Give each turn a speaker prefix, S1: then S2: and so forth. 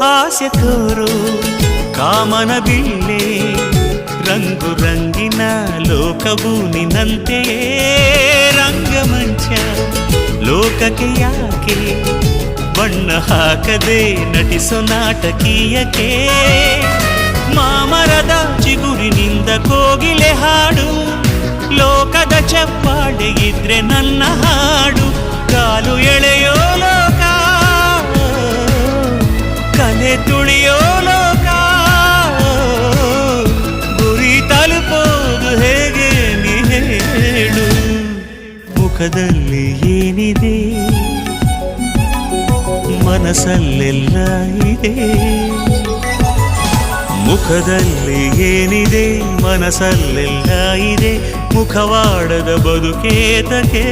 S1: ಆಸೆ ತೋರು ಕಾಮನ ಬಿಲ್ಲೆ ರಂಗು ರಂಗಿನ ಲೋಕವು ನಿನ್ನಂತೆಯೇ ರಂಗಮಂಚ ಲೋಕಕ್ಕೆ ಯಾಕೆ ಬಣ್ಣ ಹಾಕದೆ ನಟಿಸೋ ನಾಟಕೀಯಕ್ಕೆ ಮಾಮರದ ಚಿಗುರಿನಿಂದ ಕೋಗಿಲೆ ಹಾಡು ಲೋಕದ ಚಪ್ಪಾಳೆ ಇದ್ರೆ ನನ್ನ ಹಾಡು ಕಾಲು ಎಳೆಯೋ ಲೋಕ ಕಲೆ ತುಳಿಯೋ ಲೋಕ ಗುರಿ ತಲುಪೋದು ಹೇಗೆ ನೀ ಹೇಳು ಮುಖದಲ್ಲಿ ಏನಿದೆ ಮನಸ್ಸಲ್ಲೆಲ್ಲ ಇದೆ ಮುಖದಲ್ಲಿ ಏನಿದೆ ಮನಸ್ಸಲ್ಲೆಲ್ಲ ಇದೆ ಮುಖವಾಡದ ಬದುಕೇತಕ್ಕೆ